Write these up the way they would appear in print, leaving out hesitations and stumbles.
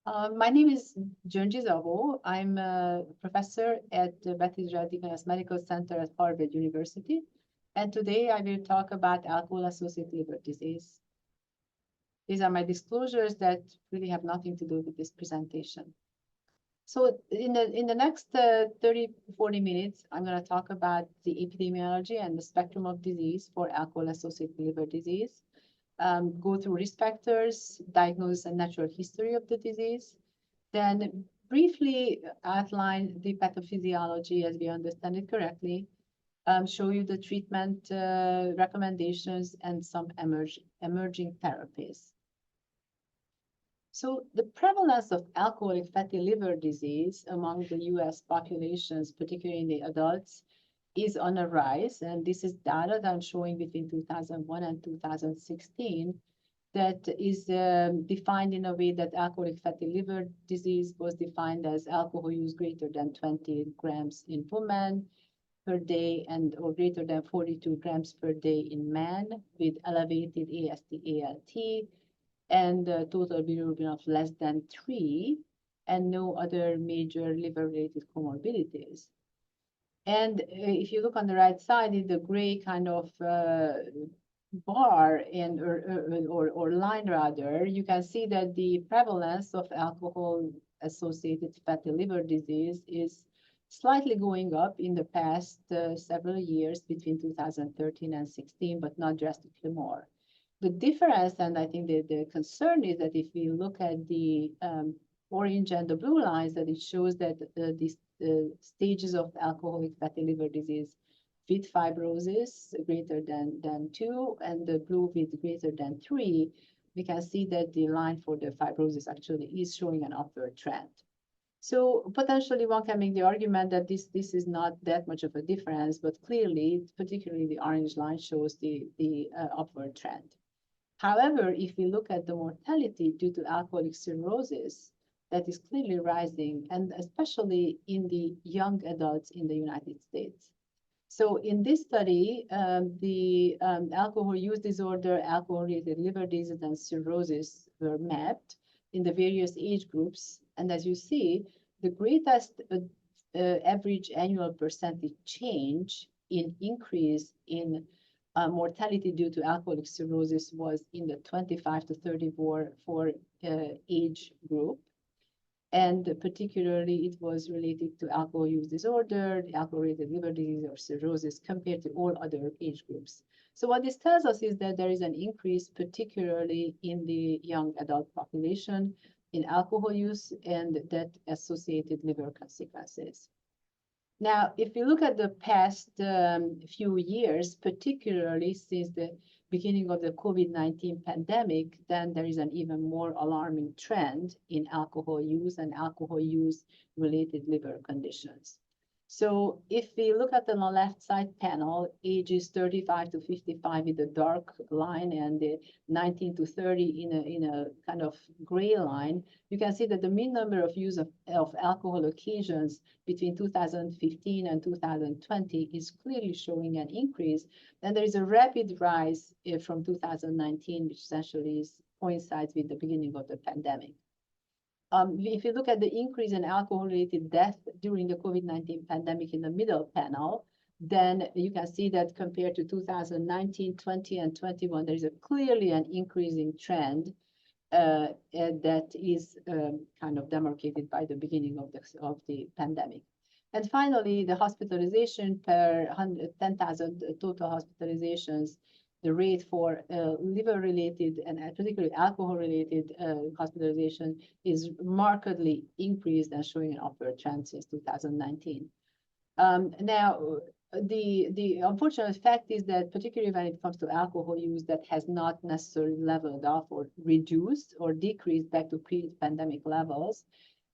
My name is Gyongyi Szabo. I'm a professor at the Beth Israel Deaconess Medical Center at Harvard University. And today I will talk about alcohol-associated liver disease. These are my disclosures that really have nothing to do with this presentation. So in the next 30, 40 minutes, I'm going to talk about the epidemiology and the spectrum of disease for alcohol-associated liver disease. Go through risk factors, diagnosis and natural history of the disease, then briefly outline the pathophysiology as we understand it correctly, show you the treatment recommendations and some emerging therapies. So the prevalence of alcoholic fatty liver disease among the US populations, particularly in the adults, is on a rise. And this is data that I'm showing between 2001 and 2016 that is defined in a way that alcoholic fatty liver disease was defined as alcohol use greater than 20 grams in women per day or greater than 42 grams per day in men with elevated AST/ALT and total bilirubin of less than 3 and no other major liver-related comorbidities. And if you look on the right side, in the gray kind of bar and or line rather, you can see that the prevalence of alcohol-associated fatty liver disease is slightly going up in the past several years between 2013 and 16, but not drastically more. The difference, and I think the concern is that if we look at the orange and the blue lines, that it shows that these stages of alcoholic fatty liver disease with fibrosis greater than 2 and the blue with greater than 3, we can see that the line for the fibrosis actually is showing an upward trend. So potentially one can make the argument that this is not that much of a difference, but clearly, particularly the orange line shows the upward trend. However, if we look at the mortality due to alcoholic cirrhosis, that is clearly rising, and especially in the young adults in the United States. So in this study, the alcohol use disorder, alcohol-related liver disease, and cirrhosis were mapped in the various age groups. And as you see, the greatest average annual percentage change in increase in mortality due to alcoholic cirrhosis was in the 25 to 34 age group. And particularly, it was related to alcohol use disorder, alcohol-related liver disease, or cirrhosis compared to all other age groups. So what this tells us is that there is an increase, particularly in the young adult population, in alcohol use and that associated liver consequences. Now, if you look at the past few years, particularly since the beginning of the COVID-19 pandemic, then there is an even more alarming trend in alcohol use and alcohol use related liver conditions. So if we look at the left side panel, ages 35 to 55 with the dark line and the 19 to 30 in a kind of gray line, you can see that the mean number of use of alcohol occasions between 2015 and 2020 is clearly showing an increase. And there is a rapid rise from 2019, which essentially coincides with the beginning of the pandemic. If you look at the increase in alcohol-related death during the COVID-19 pandemic in the middle panel, then you can see that compared to 2019, 20, and 21, there is clearly an increasing trend that is kind of demarcated by the beginning of the pandemic. And finally, the hospitalization per 10,000 total hospitalizations, the rate for liver-related and particularly alcohol-related hospitalization is markedly increased and showing an upward trend since 2019. Now, the unfortunate fact is that particularly when it comes to alcohol use, that has not necessarily leveled off or reduced or decreased back to pre-pandemic levels.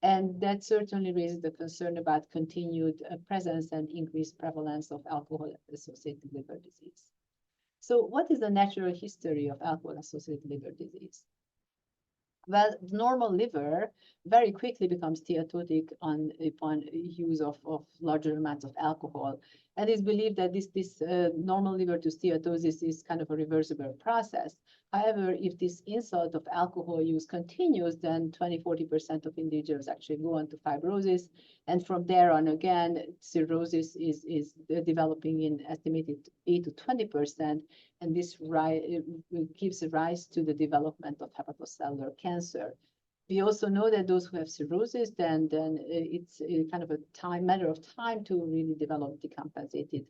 And that certainly raises the concern about continued presence and increased prevalence of alcohol-associated liver disease. So what is the natural history of alcohol-associated liver disease? Well, the normal liver very quickly becomes steatotic upon use of larger amounts of alcohol. And it's believed that this normal liver to steatosis is kind of a reversible process. However, if this insult of alcohol use continues, then 20–40% of individuals actually go on to fibrosis. And from there on, again, cirrhosis is developing in estimated 8 to 20%. And this gives rise to the development of hepatocellular cancer. We also know that those who have cirrhosis, then it's kind of a matter of time to really develop decompensated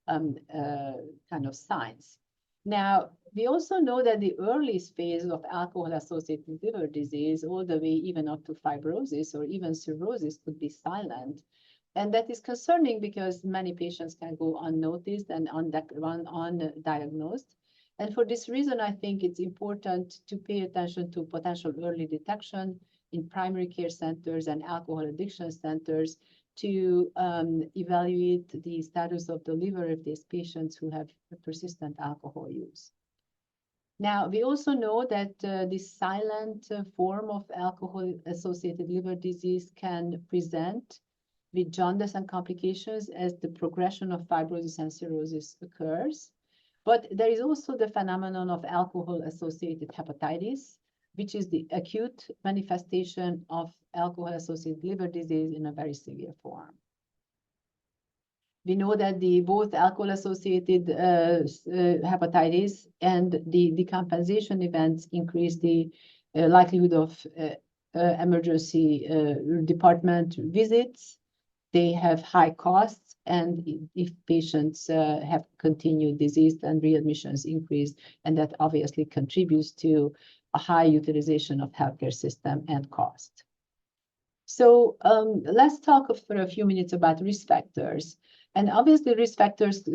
kind of signs. Now, we also know that the earliest phase of alcohol-associated liver disease, all the way even up to fibrosis or even cirrhosis, could be silent. And that is concerning because many patients can go unnoticed and undiagnosed. And for this reason, I think it's important to pay attention to potential early detection in primary care centers and alcohol addiction centers to evaluate the status of the liver of these patients who have persistent alcohol use. Now, we also know that this silent form of alcohol-associated liver disease can present with jaundice and complications as the progression of fibrosis and cirrhosis occurs. But there is also the phenomenon of alcohol-associated hepatitis, which is the acute manifestation of alcohol-associated liver disease in a very severe form. We know that both alcohol-associated hepatitis and the decompensation events increase the likelihood of emergency department visits. They have high costs, and if patients have continued disease, then readmissions increase, and that obviously contributes to a high utilization of healthcare system and cost. So let's talk for a few minutes about risk factors. And obviously, risk factors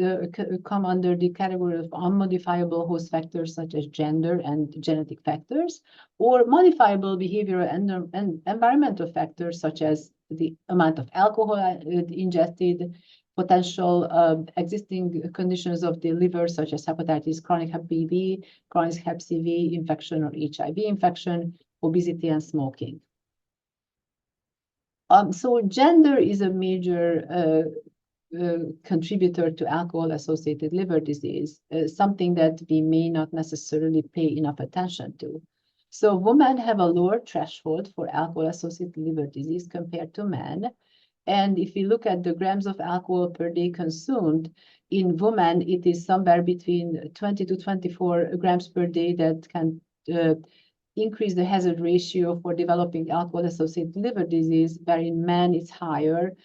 come under the category of unmodifiable host factors such as gender and genetic factors, or modifiable behavioral and environmental factors such as the amount of alcohol ingested, potential existing conditions of the liver such as hepatitis, chronic hep B, chronic hep CV infection or HIV infection, obesity, and smoking. So gender is a major contributor to alcohol-associated liver disease, something that we may not necessarily pay enough attention to. So women have a lower threshold for alcohol-associated liver disease compared to men. And if you look at the grams of alcohol per day consumed, in women, it is somewhere between 20 to 24 grams per day that can increase the hazard ratio for developing alcohol-associated liver disease, where in men it's higher,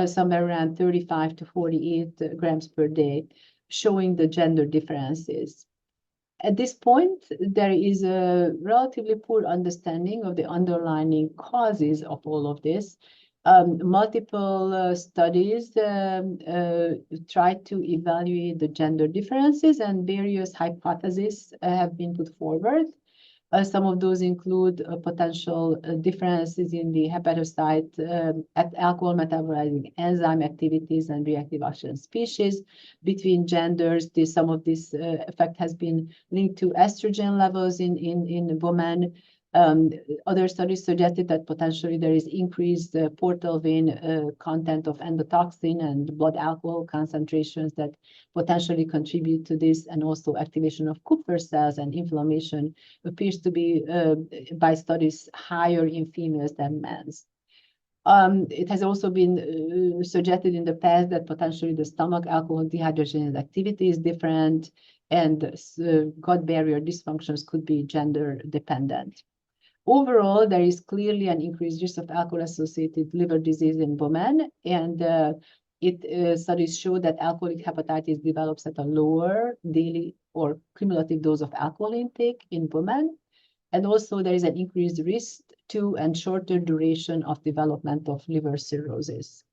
somewhere around 35 to 48 grams per day, showing the gender differences. At this point, there is a relatively poor understanding of the underlying causes of all of this. Multiple studies try to evaluate the gender differences, and various hypotheses have been put forward. Some of those include potential differences in the hepatocyte alcohol metabolizing enzyme activities and reactive oxygen species between genders. Some of this effect has been linked to estrogen levels in women. Other studies suggested that potentially there is increased portal vein content of endotoxin and blood alcohol concentrations that potentially contribute to this, and also activation of Kupffer cells and inflammation appears to be, by studies, higher in females than men's. It has also been suggested in the past that potentially the stomach alcohol dehydrogenase activity is different, and gut barrier dysfunctions could be gender dependent. Overall, there is clearly an increased risk of alcohol-associated liver disease in women, and studies show that alcoholic hepatitis develops at a lower daily or cumulative dose of alcohol intake in women, and also there is an increased risk to and shorter duration of development of liver cirrhosis.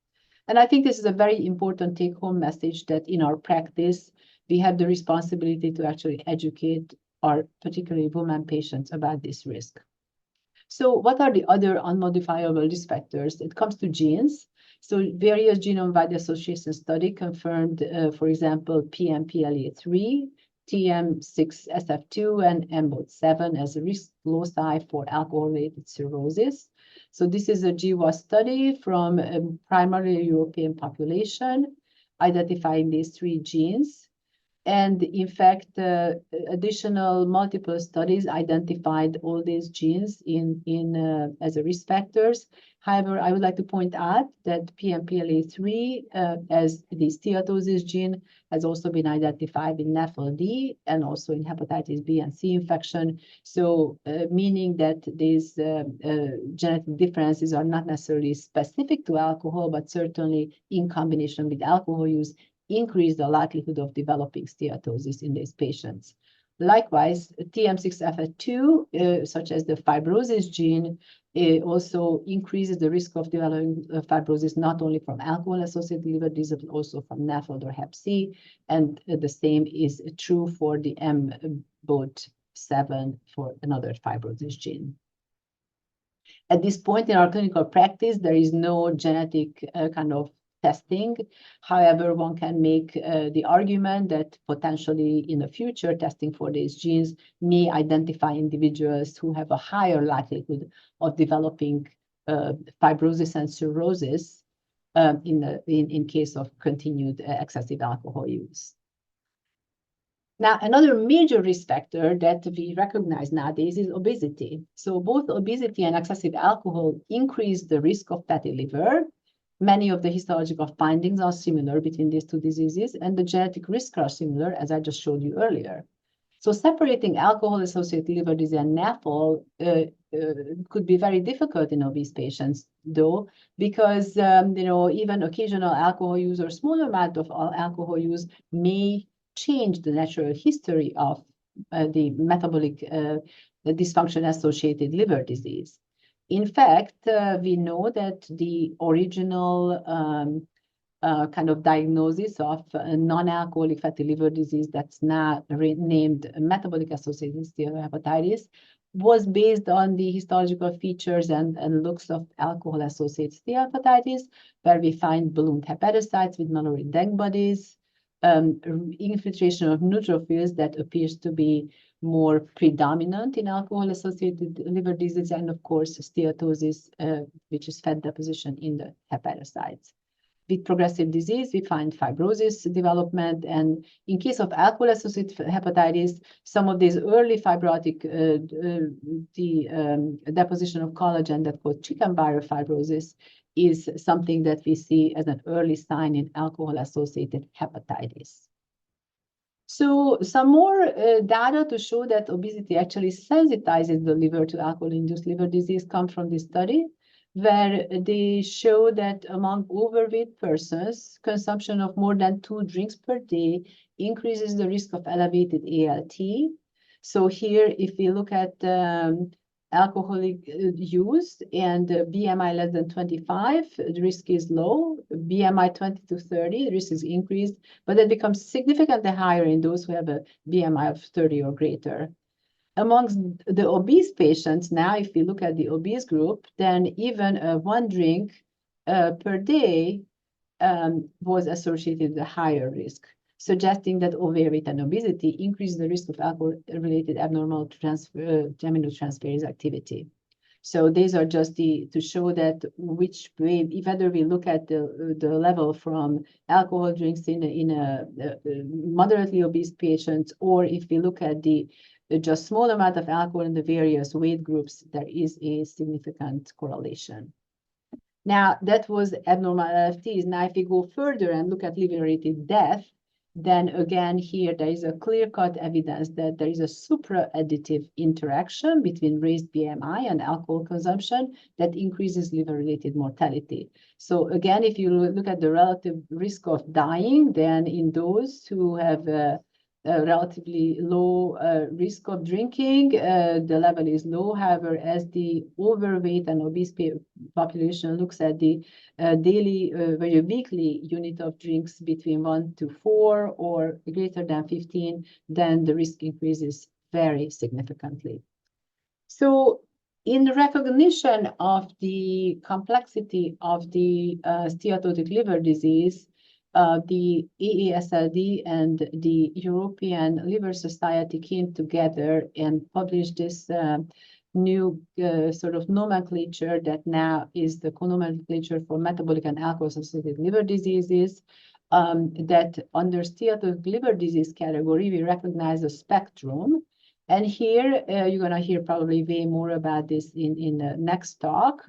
And I think this is a very important take-home message, that in our practice, we have the responsibility to actually educate our particularly women patients about this risk. So what are the other unmodifiable risk factors? It comes to genes. So various genome-wide association study confirmed, for example, PNPLA3, TM6SF2, and MBOT7 as a risk loci for alcohol-related cirrhosis. So this is a GWAS study from a primarily European population. identifying these 3 genes. And in fact, additional multiple studies identified all these genes as a risk factors. However, I would like to point out that PNPLA3 as the steatosis gene has also been identified in NAFLD and also in hepatitis B and C infection. So meaning that these genetic differences are not necessarily specific to alcohol, but certainly in combination with alcohol use, increase the likelihood of developing steatosis in these patients. Likewise, TM6FA2, such as the fibrosis gene, also increases the risk of developing fibrosis not only from alcohol-associated liver disease, but also from NAFLD or Hep C. And the same is true for the MBOT7 for another fibrosis gene. At this point in our clinical practice, there is no genetic kind of testing. However, one can make the argument that potentially in the future, testing for these genes may identify individuals who have a higher likelihood of developing fibrosis and cirrhosis in case of continued excessive alcohol use. Now, another major risk factor that we recognize nowadays is obesity. So both obesity and excessive alcohol increase the risk of fatty liver. Many of the histological findings are similar between these 2 diseases, and the genetic risks are similar, as I just showed you earlier. So separating alcohol-associated liver disease and NAFL could be very difficult in obese patients, though, because even occasional alcohol use or small amount of alcohol use may change the natural history of the metabolic dysfunction-associated liver disease. In fact, we know that the original kind of diagnosis of non-alcoholic fatty liver disease that's now named metabolic associated steatohepatitis was based on the histological features and looks of alcohol-associated steatohepatitis, where we find ballooned hepatocytes with monoid bodies, infiltration of neutrophils that appears to be more predominant in alcohol-associated liver disease, and of course, steatosis, which is fat deposition in the hepatocytes. With progressive disease, we find fibrosis development, and in case of alcohol-associated hepatitis, some of these early fibrotic deposition of collagen that called chicken wire fibrosis is something that we see as an early sign in alcohol-associated hepatitis. So some more data to show that obesity actually sensitizes the liver to alcohol-induced liver disease come from this study, where they show that among overweight persons, consumption of more than 2 drinks per day increases the risk of elevated ALT. So here, if we look at alcoholic use and BMI less than 25, the risk is low. BMI 20 to 30, the risk is increased, but it becomes significantly higher in those who have a BMI of 30 or greater. Amongst the obese patients, now if we look at the obese group, then even 1 drink per day was associated with a higher risk, suggesting that overweight and obesity increase the risk of alcohol-related abnormal aminotransferase activity. So these are just to show that which way, whether we look at the level from alcohol drinks in a moderately obese patients, or if we look at the just small amount of alcohol in the various weight groups, there is a significant correlation. Now, that was abnormal LFTs. Now, if we go further and look at liver-related death, then again, here there is a clear-cut evidence that there is a supra-additive interaction between raised BMI and alcohol consumption that increases liver-related mortality. So again, if you look at the relative risk of dying, then in those who have a relatively low risk of drinking, the level is low. However, as the overweight and obese population looks at the daily, weekly unit of drinks between 1 to 4 or greater than 15, then the risk increases very significantly. So in recognition of the complexity of the steatotic liver disease, the AASLD and the European Liver Society came together and published this new sort of nomenclature that now is the co-nomenclature for metabolic and alcohol-associated liver diseases. that under steatotic liver disease category, we recognize a spectrum. And here, you're going to hear probably way more about this in the next talk.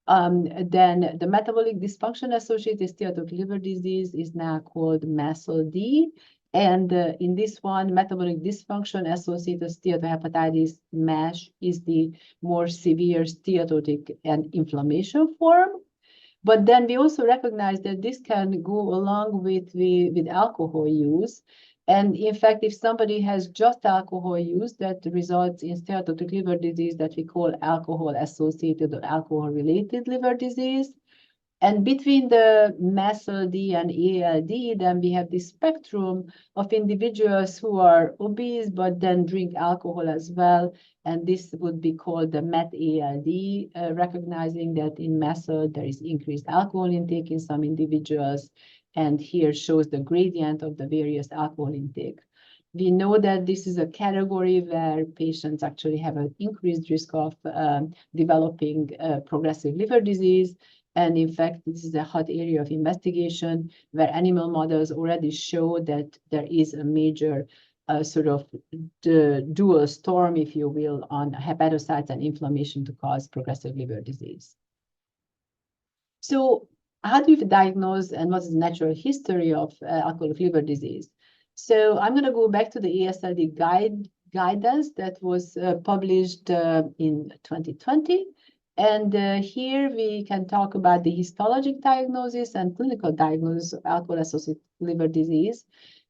Then the metabolic dysfunction-associated steatotic liver disease is now called MASLD. And in this one, metabolic dysfunction-associated steatohepatitis, MASH, is the more severe steatotic and inflammation form. But then we also recognize that this can go along with alcohol use. And in fact, if somebody has just alcohol use, that results in steatotic liver disease that we call alcohol-associated or alcohol-related liver disease. And between the MASLD and ALD, then we have this spectrum of individuals who are obese, but then drink alcohol as well. And this would be called the MET-ALD, recognizing that in MASLD there is increased alcohol intake in some individuals. And here shows the gradient of the various alcohol intake. We know that this is a category where patients actually have an increased risk of developing progressive liver disease. And in fact, this is a hot area of investigation where animal models already show that there is a major sort of dual storm, if you will, on hepatocytes and inflammation to cause progressive liver disease. So how do you diagnose and what is the natural history of alcoholic liver disease? So I'm going to go back to the ASLD guidance that was published in 2020. And here we can talk about the histologic diagnosis and clinical diagnosis of alcohol-associated liver disease.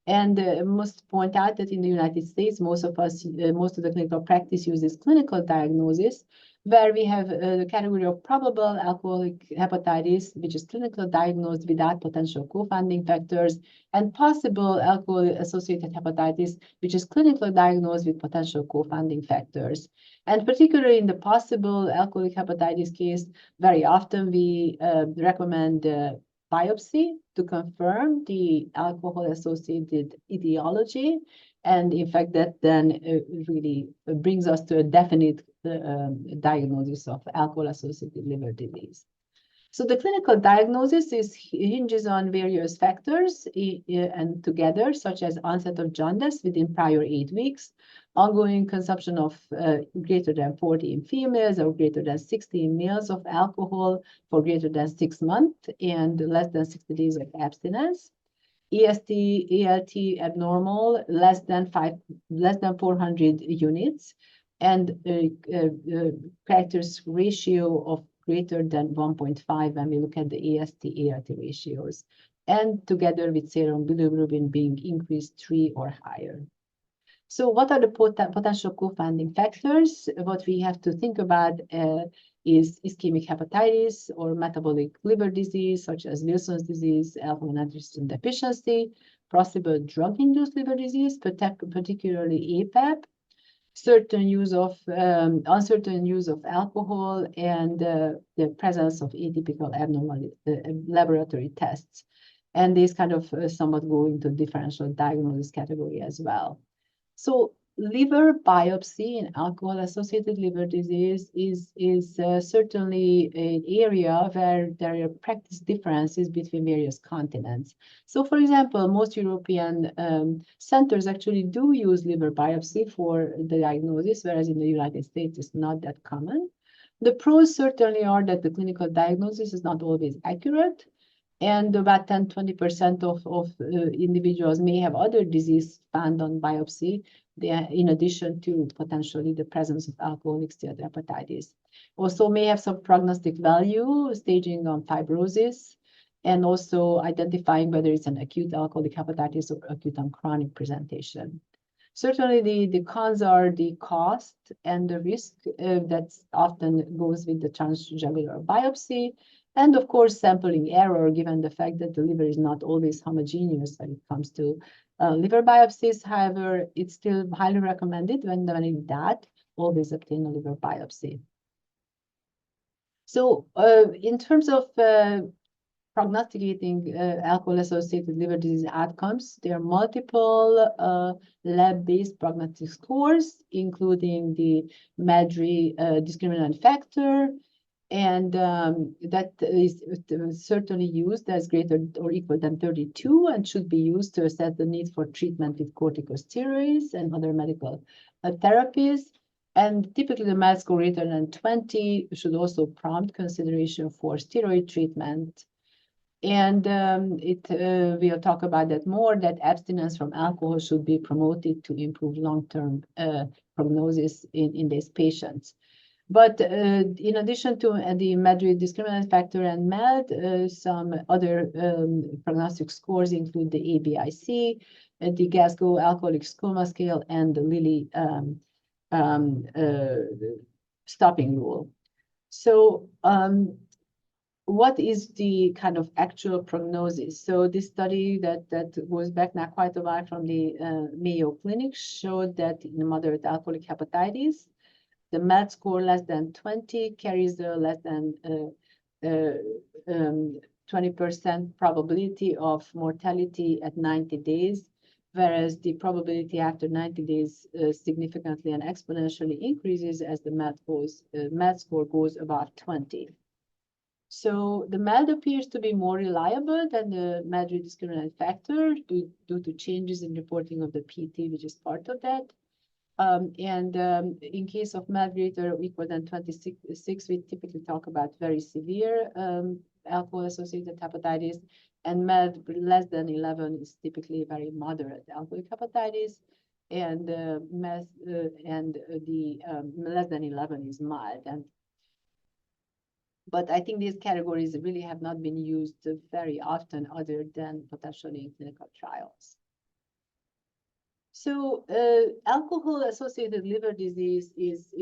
And must point out that in the United States, most of the clinical practice uses clinical diagnosis, where we have the category of probable alcoholic hepatitis, which is clinically diagnosed without potential co-founding factors, and possible alcohol-associated hepatitis, which is clinically diagnosed with potential co-founding factors. And particularly in the possible alcoholic hepatitis case, very often we recommend biopsy to confirm the alcohol-associated etiology. And in fact, that then really brings us to a definite diagnosis of alcohol-associated liver disease. So the clinical diagnosis hinges on various factors and together, such as onset of jaundice within prior 8 weeks, ongoing consumption of greater than 40 in females or greater than 60 in males of alcohol for greater than 6 months and less than 60 days of abstinence. EST, ALT abnormal, less than 400 units, and characters ratio of greater than 1.5 when we look at the AST-ALT ratios, and together with serum bilirubin being increased 3 or higher. So what are the potential co-founding factors? What we have to think about is ischemic hepatitis or metabolic liver disease, such as Wilson's disease, alpha-1 antitrypsin deficiency, possible drug-induced liver disease, particularly APAP, uncertain use of alcohol, and the presence of atypical abnormal laboratory tests. And these kind of somewhat go into differential diagnosis category as well. So liver biopsy in alcohol-associated liver disease is certainly an area where there are practice differences between various continents. So, for example, most European centers actually do use liver biopsy for the diagnosis, whereas in the United States it's not that common. The pros certainly are that the clinical diagnosis is not always accurate, and about 10–20% of individuals may have other disease found on biopsy, in addition to potentially the presence of alcoholic steatohepatitis. Also may have some prognostic value, staging on fibrosis, and also identifying whether it's an acute alcoholic hepatitis or acute on chronic presentation. Certainly the cons are the cost and the risk that often goes with the transjugular biopsy, and of course sampling error, given the fact that the liver is not always homogeneous when it comes to liver biopsies. However, it's still highly recommended when in that, always obtain a liver biopsy. So in terms of prognosticating alcohol-associated liver disease outcomes, there are multiple lab-based prognostic scores, including the MADRI discriminant factor, And that is certainly used as greater or equal than 32 and should be used to assess the need for treatment with corticosteroids and other medical therapies. And typically the MAD score greater than 20 should also prompt consideration for steroid treatment. And we'll talk about that more, that abstinence from alcohol should be promoted to improve long-term prognosis in these patients. But in addition to the Madrid discriminant factor and MAD, some other prognostic scores include the ABIC, the Glasgow Alcoholic Coma Scale, and the Lilly stopping rule. So what is the kind of actual prognosis? So this study that goes back now quite a while from the Mayo Clinic showed that in moderate alcoholic hepatitis, the MAD score less than 20 carries a less than 20% probability of mortality at 90 days, whereas the probability after 90 days significantly and exponentially increases as the MAD score goes above 20. So the MAD appears to be more reliable than the Madrid discriminant factor due to changes in reporting of the PT, which is part of that. In case of MAD greater or equal than 26, we typically talk about very severe alcohol-associated hepatitis, and MAD less than 11 is typically very moderate alcoholic hepatitis, and less than 11 is mild. But I think these categories really have not been used very often other than potentially in clinical trials. So alcohol-associated liver disease is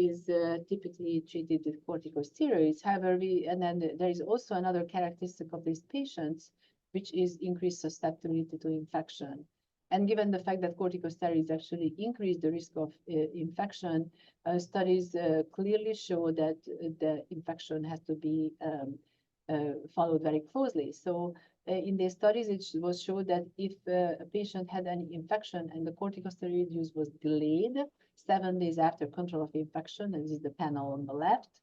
typically treated with corticosteroids. However, there is also another characteristic of these patients, which is increased susceptibility to infection. And given the fact that corticosteroids actually increase the risk of infection, studies clearly show that the infection has to be followed very closely. So in the studies, it was shown that if a patient had any infection and the corticosteroid use was delayed 7 days after control of infection, and this is the panel on the left,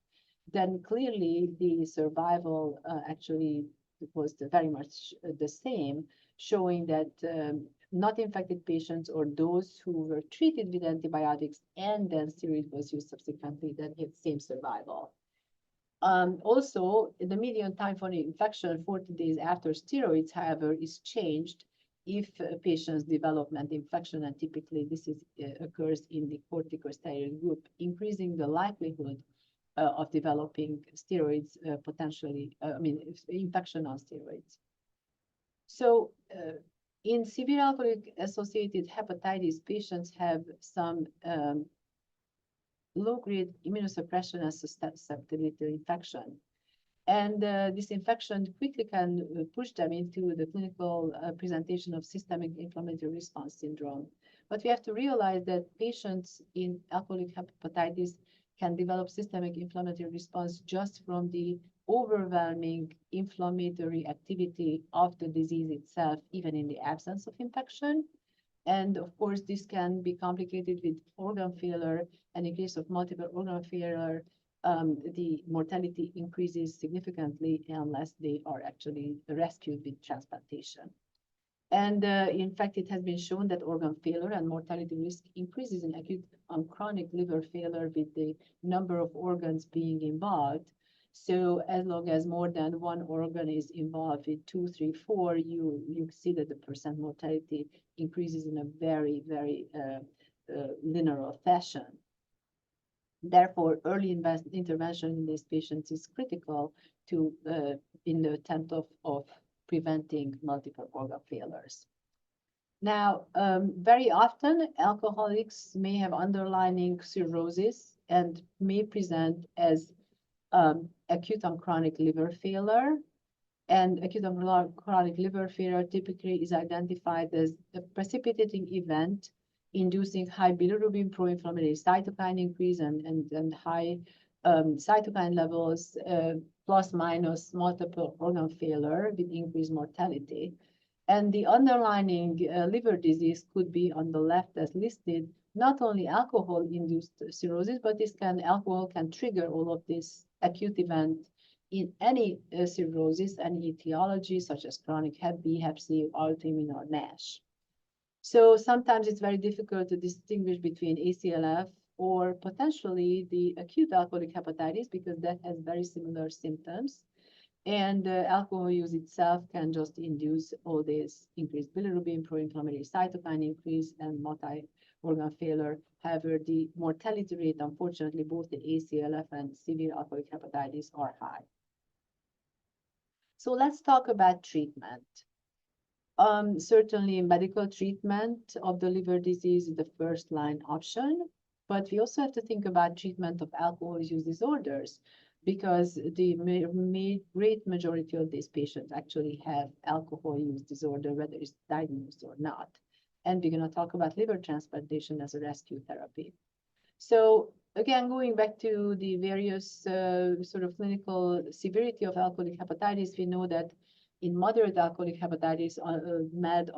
then clearly the survival actually was very much the same, showing that not infected patients or those who were treated with antibiotics and then steroid was used subsequently, then had same survival. Also, the median time for infection 40 days after steroids, however, is changed if patients develop an infection, and typically this occurs in the corticosteroid group, increasing the likelihood of developing steroids potentially, infection on steroids. So in severe alcoholic-associated hepatitis, patients have some low-grade immunosuppression and susceptibility to infection. And this infection quickly can push them into the clinical presentation of systemic inflammatory response syndrome. But we have to realize that patients in alcoholic hepatitis can develop systemic inflammatory response just from the overwhelming inflammatory activity of the disease itself, even in the absence of infection. And of course, this can be complicated with organ failure. And in case of multiple organ failure, the mortality increases significantly unless they are actually rescued with transplantation. And in fact, it has been shown that organ failure and mortality risk increases in acute and chronic liver failure with the number of organs being involved. So as long as more than one organ is involved with 2, 3, 4, you see that the percent mortality increases in a very, very linear fashion. Therefore, early intervention in these patients is critical to in the attempt of preventing multiple organ failures. Now, very often alcoholics may have underlying cirrhosis and may present as acute and chronic liver failure. And acute and chronic liver failure typically is identified as a precipitating event inducing high bilirubin pro-inflammatory cytokine increase and high cytokine levels, plus minus multiple organ failure with increased mortality. And the underlying liver disease could be on the left as listed, not only alcohol-induced cirrhosis, but alcohol can trigger all of this acute event in any cirrhosis, any etiology, such as chronic Hep B, Hep C, autoimmune, or NASH. So sometimes it's very difficult to distinguish between ACLF or potentially the acute alcoholic hepatitis because that has very similar symptoms. And alcohol use itself can just induce all these increased bilirubin, pro-inflammatory cytokine increase, and multi-organ failure. However, the mortality rate, unfortunately, both the ACLF and severe alcoholic hepatitis are high. So let's talk about treatment. Certainly, medical treatment of the liver disease is the first line option, but we also have to think about treatment of alcohol use disorders because the great majority of these patients actually have alcohol use disorder, whether it's diagnosed or not. And we're going to talk about liver transplantation as a rescue therapy. So again, going back to the various sort of clinical severity of alcoholic hepatitis, we know that in moderate alcoholic hepatitis, MAD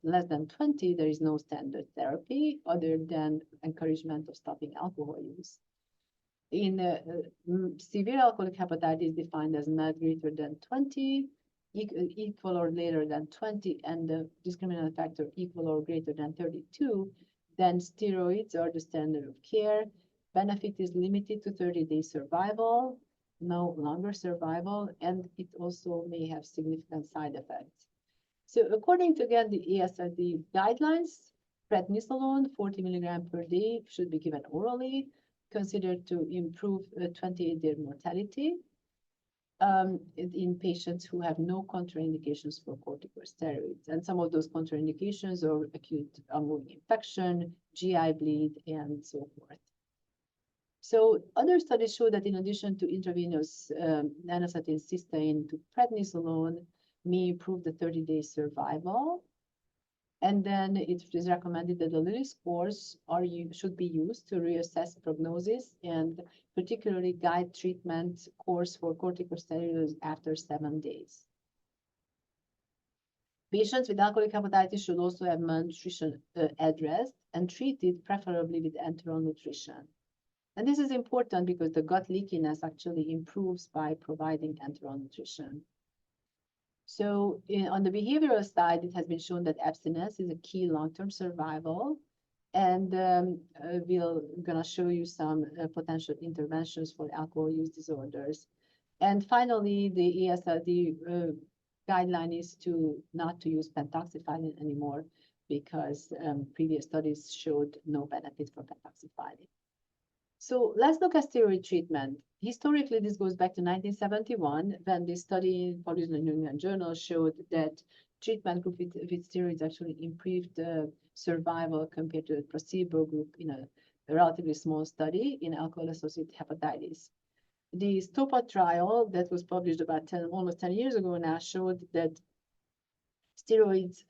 less than 20, there is no standard therapy other than encouragement of stopping alcohol use. In severe alcoholic hepatitis, defined as MAD greater than 20, equal or greater than 20, and the discriminating factor equal or greater than 32, then steroids are the standard of care. Benefit is limited to 30-day survival, no longer survival, and it also may have significant side effects. So according to, again, the ASRD guidelines, prednisolone 40 milligram per day should be given orally, considered to improve 28-day mortality in patients who have no contraindications for corticosteroids. And some of those contraindications are acute ongoing infection, GI bleed, and so forth. So other studies show that in addition to intravenous N-acetyl cysteine to prednisolone may improve the 30-day survival. And then it is recommended that the Lilly scores should be used to reassess prognosis and particularly guide treatment course for corticosteroids after 7 days. Patients with alcoholic hepatitis should also have malnutrition addressed and treated preferably with enteral nutrition. And this is important because the gut leakiness actually improves by providing enteral nutrition. So on the behavioral side, it has been shown that abstinence is a key long-term survival. And we're going to show you some potential interventions for alcohol use disorders. And finally, the ESRD guideline is not to use pentoxifylline anymore because previous studies showed no benefit for pentoxifylline. So let's look at steroid treatment. Historically, this goes back to 1971 when this study published in the New England Journal showed that treatment group with steroids actually improved survival compared to a placebo group in a relatively small study in alcohol-associated hepatitis. The STOPA trial that was published about almost 10 years ago now showed that steroids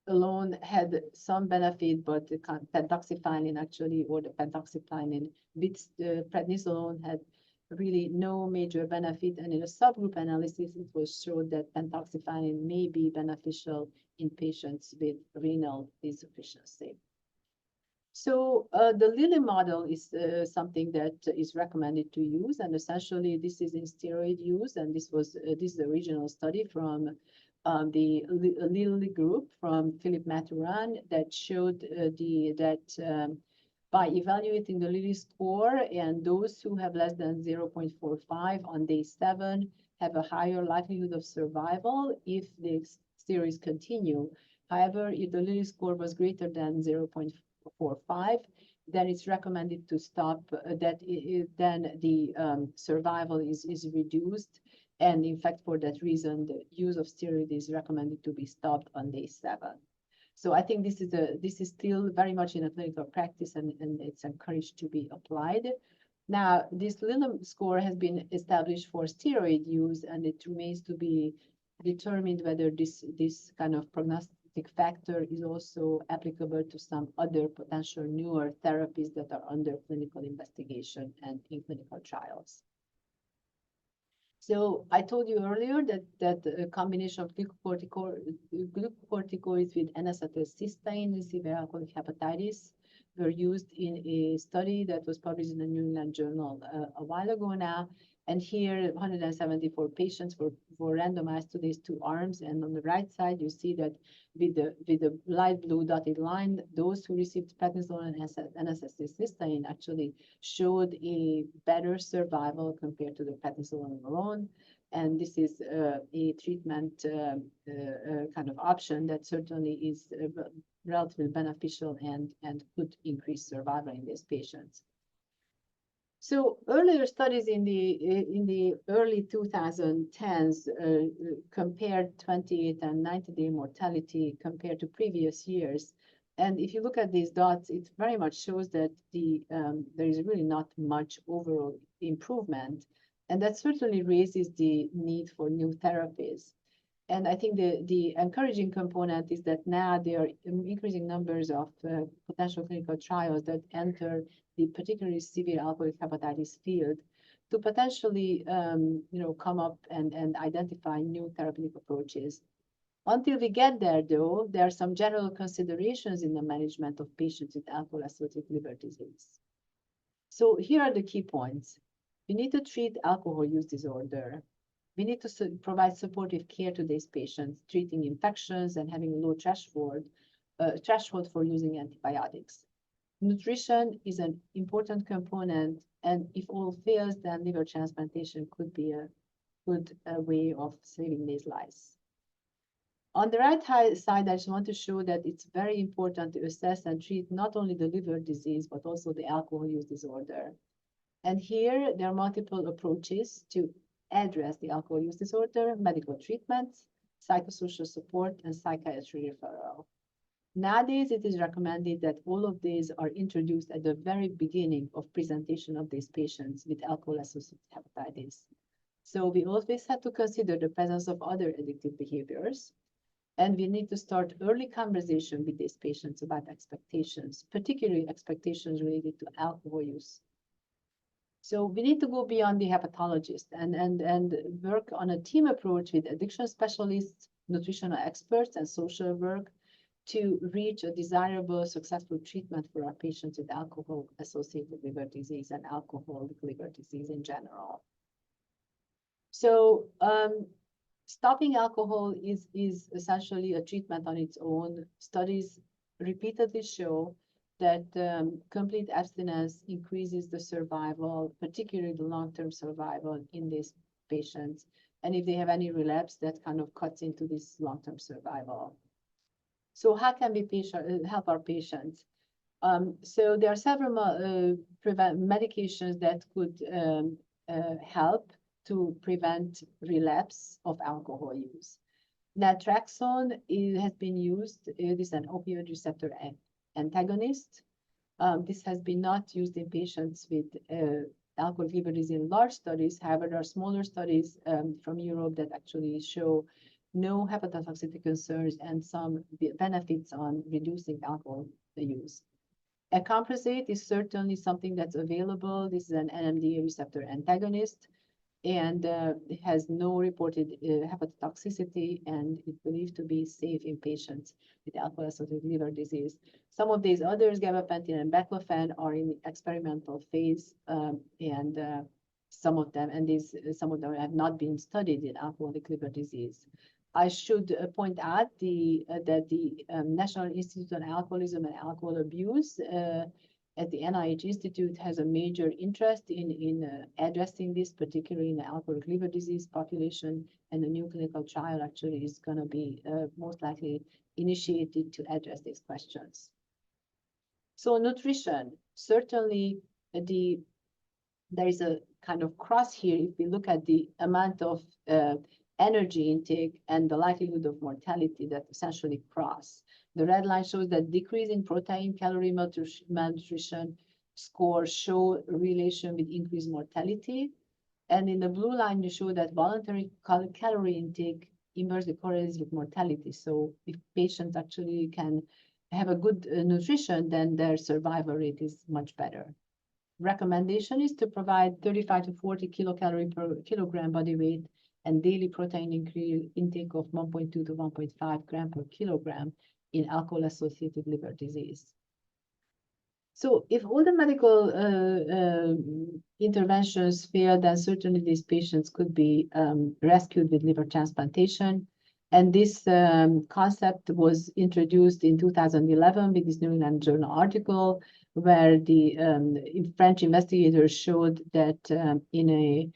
alone had some benefit, but the pentoxifylline actually, or the pentoxifylline with prednisolone had really no major benefit. And in a subgroup analysis, it was shown that pentoxifylline may be beneficial in patients with renal insufficiency. So the Lilly model is something that is recommended to use, and essentially this is in steroid use, and this is the original study from the Lilly group from Philip Maturan that showed that by evaluating the Lilly score and those who have less than 0.45 on day 7 have a higher likelihood of survival if the steroids continue. However, if the Lilly score was greater than 0.45, then it's recommended to stop, then the survival is reduced. And in fact, for that reason, the use of steroid is recommended to be stopped on day 7. So I think this is still very much in a clinical practice, and it's encouraged to be applied. Now, this Lilly score has been established for steroid use, and it remains to be determined whether this kind of prognostic factor is also applicable to some other potential newer therapies that are under clinical investigation and in clinical trials. So I told you earlier that a combination of glucocorticoids with N-acetylcysteine in severe alcoholic hepatitis were used in a study that was published in the New England Journal a while ago now. And here, 174 patients were randomized to these two arms. And on the right side, you see that with the light blue dotted line, those who received prednisone and acetylcysteine actually showed a better survival compared to the prednisone alone. And this is a treatment kind of option that certainly is relatively beneficial and could increase survival in these patients. So earlier studies in the early 2010s compared 28 and 90-day mortality compared to previous years. And if you look at these dots, it very much shows that there is really not much overall improvement. And that certainly raises the need for new therapies. And I think the encouraging component is that now there are increasing numbers of potential clinical trials that enter the particularly severe alcoholic hepatitis field to potentially come up and identify new therapeutic approaches. Until we get there, though, there are some general considerations in the management of patients with alcohol-associated liver disease. So here are the key points. We need to treat alcohol use disorder. We need to provide supportive care to these patients, treating infections and having a low threshold for using antibiotics. Nutrition is an important component, and if all fails, then liver transplantation could be a good way of saving these lives. On the right side, I just want to show that it's very important to assess and treat not only the liver disease, but also the alcohol use disorder. And here, there are multiple approaches to address the alcohol use disorder: medical treatments, psychosocial support, and psychiatry referral. Nowadays, it is recommended that all of these are introduced at the very beginning of presentation of these patients with alcohol-associated hepatitis. So we always have to consider the presence of other addictive behaviors, and we need to start early conversation with these patients about expectations, particularly expectations related to alcohol use. So we need to go beyond the hepatologist and work on a team approach with addiction specialists, nutritional experts, and social work to reach a desirable, successful treatment for our patients with alcohol-associated liver disease and alcoholic liver disease in general. So stopping alcohol is essentially a treatment on its own. Studies repeatedly show that complete abstinence increases the survival, particularly the long-term survival in these patients. And if they have any relapse, that kind of cuts into this long-term survival. So how can we help our patients? So there are several medications that could help to prevent relapse of alcohol use. Naltrexone has been used. It is an opioid receptor antagonist. This has been not used in patients with alcoholic liver disease in large studies. However, there are smaller studies from Europe that actually show no hepatotoxicity concerns and some benefits on reducing alcohol use. Acamprosate is certainly something that's available. This is an NMDA receptor antagonist, and it has no reported hepatotoxicity, and is believed to be safe in patients with alcohol-associated liver disease. Some of these others, gabapentin and baclofen, are in the experimental phase, and some of them have not been studied in alcoholic liver disease. I should point out that the National Institute on Alcoholism and Alcohol Abuse at the NIH Institute has a major interest in addressing this, particularly in the alcoholic liver disease population, and the new clinical trial actually is going to be most likely initiated to address these questions. So nutrition, certainly there is a kind of cross here if we look at the amount of energy intake and the likelihood of mortality that essentially cross. The red line shows that decreasing protein calorie malnutrition scores show relation with increased mortality. And in the blue line, you show that voluntary calorie intake inversely correlates with mortality. So if patients actually can have a good nutrition, then their survival rate is much better. Recommendation is to provide 35 to 40 kilocalorie per kilogram body weight and daily protein intake of 1.2 to 1.5 gram per kilogram in alcohol-associated liver disease. So if all the medical interventions fail, then certainly these patients could be rescued with liver transplantation. And this concept was introduced in 2011 with this New England Journal article, where the French investigators showed that in a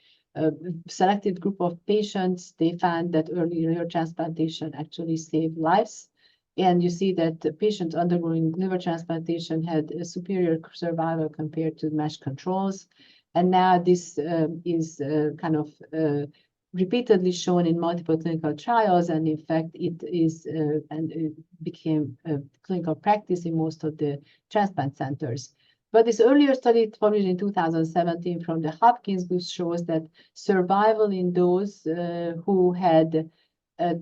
selected group of patients, they found that early liver transplantation actually saved lives. And you see that the patients undergoing liver transplantation had a superior survival compared to matched controls. And now this is kind of repeatedly shown in multiple clinical trials, and in fact, it became a clinical practice in most of the transplant centers. But this earlier study published in 2017 from the Hopkins group shows that survival in those who had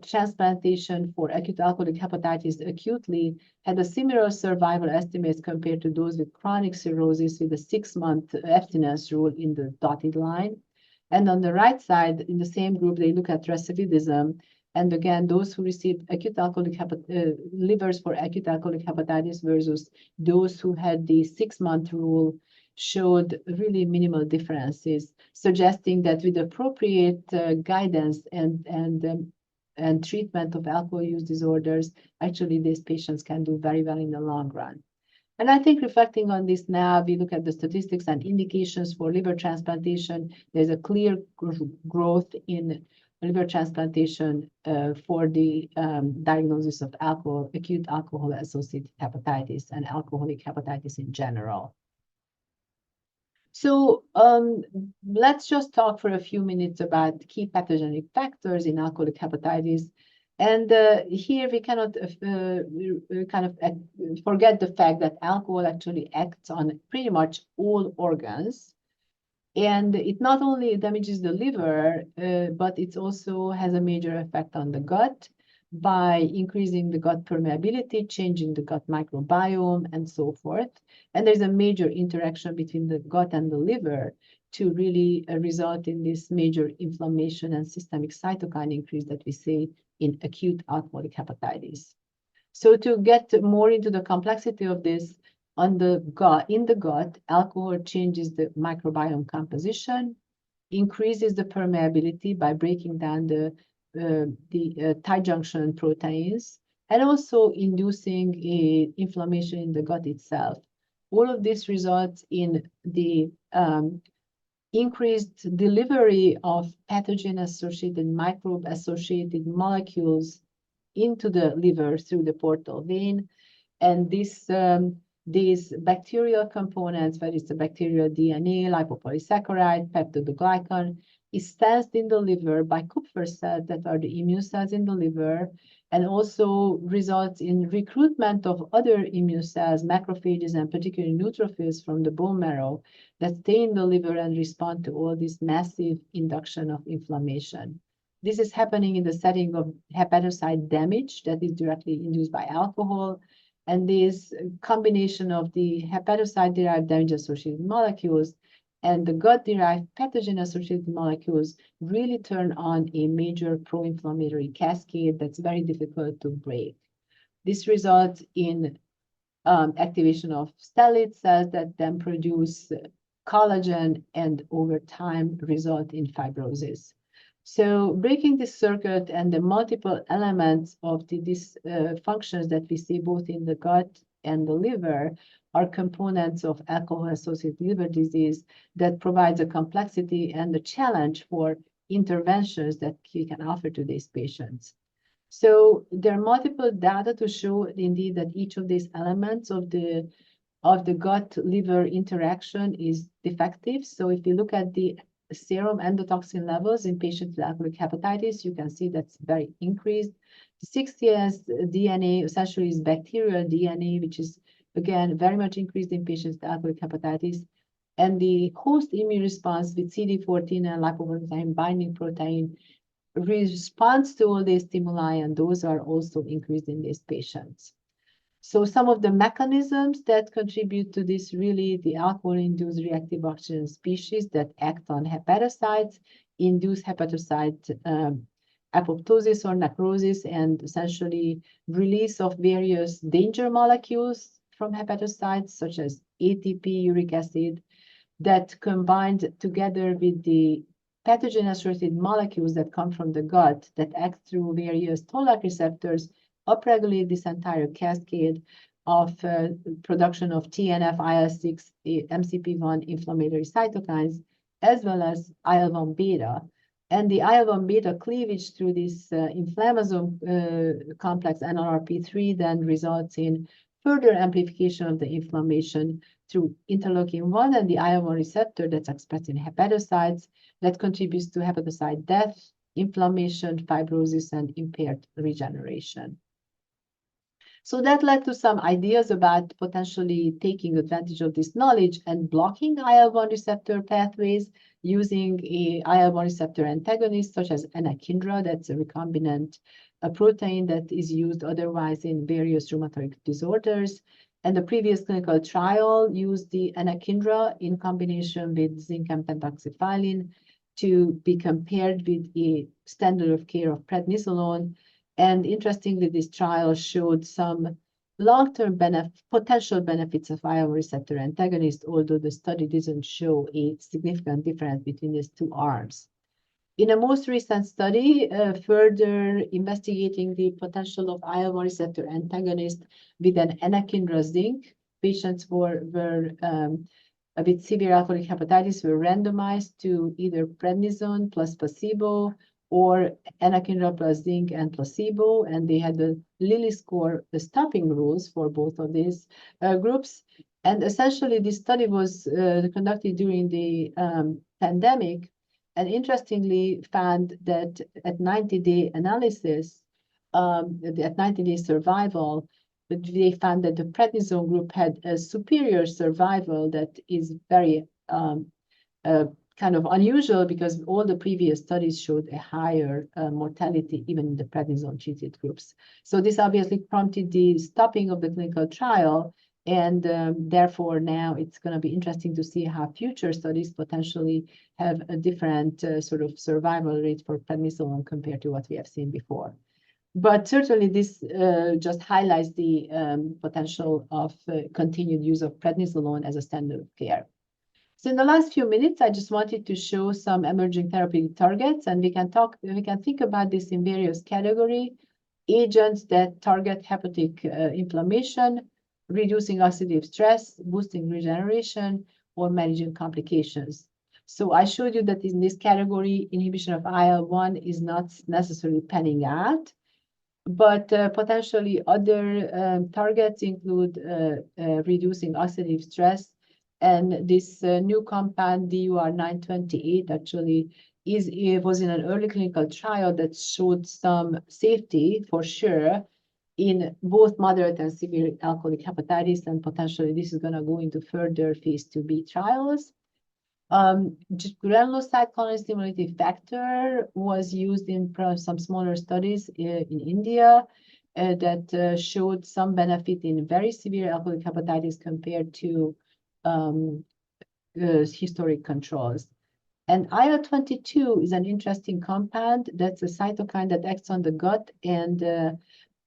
transplantation for acute alcoholic hepatitis acutely had a similar survival estimates compared to those with chronic cirrhosis with a 6-month abstinence rule in the dotted line. And on the right side, in the same group, they look at recidivism. And again, those who received acute alcoholic livers for acute alcoholic hepatitis versus those who had the 6-month rule showed really minimal differences, suggesting that with appropriate guidance and treatment of alcohol use disorders, actually these patients can do very well in the long run. And I think reflecting on this now, we look at the statistics and indications for liver transplantation. There's a clear growth in liver transplantation for the diagnosis of acute alcohol-associated hepatitis and alcoholic hepatitis in general. So let's just talk for a few minutes about key pathogenic factors in alcoholic hepatitis. And here we cannot kind of forget the fact that alcohol actually acts on pretty much all organs. And it not only damages the liver, but it also has a major effect on the gut by increasing the gut permeability, changing the gut microbiome, and so forth. And there's a major interaction between the gut and the liver to really result in this major inflammation and systemic cytokine increase that we see in acute alcoholic hepatitis. So to get more into the complexity of this, in the gut, alcohol changes the microbiome composition, increases the permeability by breaking down the tight junction proteins, and also inducing inflammation in the gut itself. All of this results in the increased delivery of pathogen-associated, microbe-associated molecules into the liver through the portal vein. And these bacterial components, whether it's the bacterial DNA, lipopolysaccharide, peptidoglycan, is sensed in the liver by Kupffer cells that are the immune cells in the liver, and also results in recruitment of other immune cells, macrophages, and particularly neutrophils from the bone marrow that stay in the liver and respond to all this massive induction of inflammation. This is happening in the setting of hepatocyte damage that is directly induced by alcohol. And this combination of the hepatocyte-derived damage-associated molecules and the gut-derived pathogen-associated molecules really turn on a major pro-inflammatory cascade that's very difficult to break. This results in activation of stellate cells that then produce collagen and over time result in fibrosis. So breaking this circuit and the multiple elements of these functions that we see both in the gut and the liver are components of alcohol-associated liver disease that provides a complexity and a challenge for interventions that we can offer to these patients. So there are multiple data to show indeed that each of these elements of the gut-liver interaction is defective. So if you look at the serum endotoxin levels in patients with alcoholic hepatitis, you can see that's very increased. The 6CS DNA essentially is bacterial DNA, which is, again, very much increased in patients with alcoholic hepatitis. And the host immune response with CD14 and lipoprotein binding protein responds to all these stimuli, and those are also increased in these patients. So some of the mechanisms that contribute to this, really the alcohol-induced reactive oxygen species that act on hepatocytes, induce hepatocyte apoptosis or necrosis, and essentially release of various danger molecules from hepatocytes, such as ATP, uric acid, that combined together with the pathogen-associated molecules that come from the gut that act through various toll-like receptors, upregulate this entire cascade of production of TNF, IL-6, MCP-1 inflammatory cytokines, as well as IL-1 beta. And the IL-1 beta cleavage through this inflammasome complex NLRP3 then results in further amplification of the inflammation through interleukin-1 and the IL-1 receptor that's expressed in hepatocytes that contributes to hepatocyte death, inflammation, fibrosis, and impaired regeneration. So that led to some ideas about potentially taking advantage of this knowledge and blocking IL-1 receptor pathways using a IL-1 receptor antagonist such as anakinra, that's a recombinant protein that is used otherwise in various rheumatoid disorders. And the previous clinical trial used the anakinra in combination with zinc and pentoxifylline to be compared with a standard of care of prednisolone. And interestingly, this trial showed some long-term potential benefits of IL-1 receptor antagonist, although the study didn't show a significant difference between these two arms. In a most recent study, further investigating the potential of IL-1 receptor antagonist with an anakinra zinc, patients with severe alcoholic hepatitis were randomized to either prednisone plus placebo or anakinra plus zinc and placebo, and they had the Lilly score, the stopping rules for both of these groups. And essentially, this study was conducted during the pandemic, and interestingly found that at 90-day analysis, at 90-day survival, they found that the prednisone group had a superior survival that is very kind of unusual because all the previous studies showed a higher mortality even in the prednisone-treated groups. So this obviously prompted the stopping of the clinical trial, and therefore now it's going to be interesting to see how future studies potentially have a different sort of survival rate for prednisolone compared to what we have seen before. But certainly this just highlights the potential of continued use of prednisolone as a standard of care. So in the last few minutes, I just wanted to show some emerging therapeutic targets, and we can think about this in various categories: agents that target hepatic inflammation, reducing oxidative stress, boosting regeneration, or managing complications. So I showed you that in this category, inhibition of IL-1 is not necessarily panning out, but potentially other targets include reducing oxidative stress. And this new compound, DUR928, actually was in an early clinical trial that showed some safety for sure in both moderate and severe alcoholic hepatitis, and potentially this is going to go into further phase 2b trials. Granulocyte colony-stimulating factor was used in some smaller studies in India that showed some benefit in very severe alcoholic hepatitis compared to historic controls. And IL-22 is an interesting compound. That's a cytokine that acts on the gut and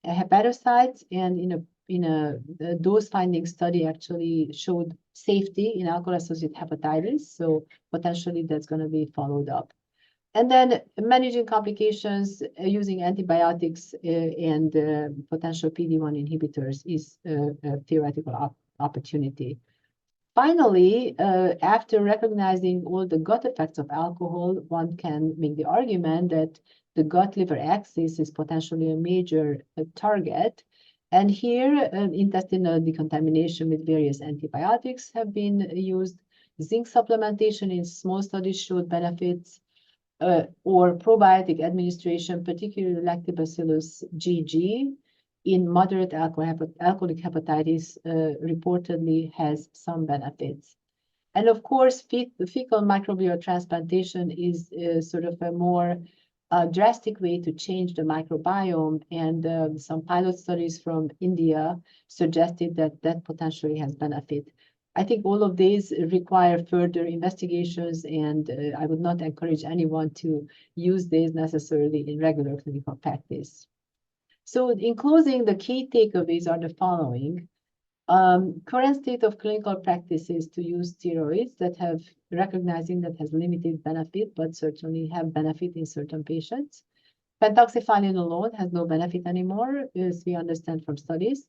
hepatocytes, and in a dose-finding study actually showed safety in alcohol-associated hepatitis. So potentially that's going to be followed up. And then managing complications using antibiotics and potential PD-1 inhibitors is a theoretical opportunity. Finally, after recognizing all the gut effects of alcohol, one can make the argument that the gut-liver axis is potentially a major target. And here, intestinal decontamination with various antibiotics have been used. Zinc supplementation in small studies showed benefits, or probiotic administration, particularly Lactobacillus GG, in moderate alcoholic hepatitis reportedly has some benefits. And of course, fecal microbial transplantation is sort of a more drastic way to change the microbiome, and some pilot studies from India suggested that that potentially has benefit. I think all of these require further investigations, and I would not encourage anyone to use these necessarily in regular clinical practice. So in closing, the key takeaways are the following. Current state of clinical practice is to use steroids that have recognizing that has limited benefit, but certainly have benefit in certain patients. Pentoxifylline alone has no benefit anymore, as we understand from studies.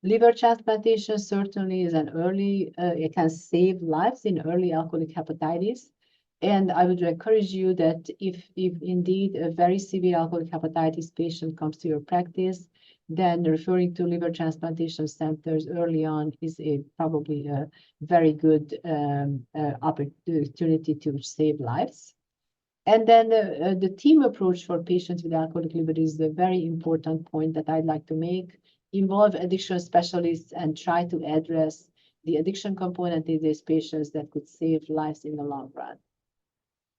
Liver transplantation certainly is an early, it can save lives in early alcoholic hepatitis. And I would encourage you that if indeed a very severe alcoholic hepatitis patient comes to your practice, then referring to liver transplantation centers early on is probably a very good opportunity to save lives. And then the team approach for patients with alcoholic liver disease is a very important point that I'd like to make. Involve addiction specialists and try to address the addiction component in these patients that could save lives in the long run.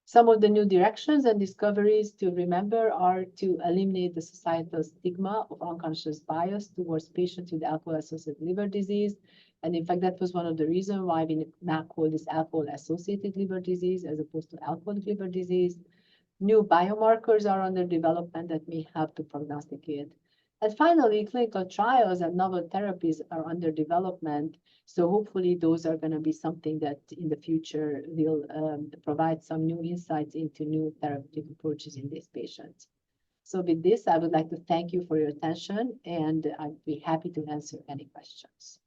Some of the new directions and discoveries to remember are to eliminate the societal stigma of unconscious bias towards patients with alcohol-associated liver disease. And in fact, that was one of the reasons why we now call this alcohol-associated liver disease as opposed to alcoholic liver disease. New biomarkers are under development that may help to prognosticate. And finally, clinical trials and novel therapies are under development. So hopefully those are going to be something that in the future will provide some new insights into new therapeutic approaches in these patients. So with this, I would like to thank you for your attention, and I'd be happy to answer any questions.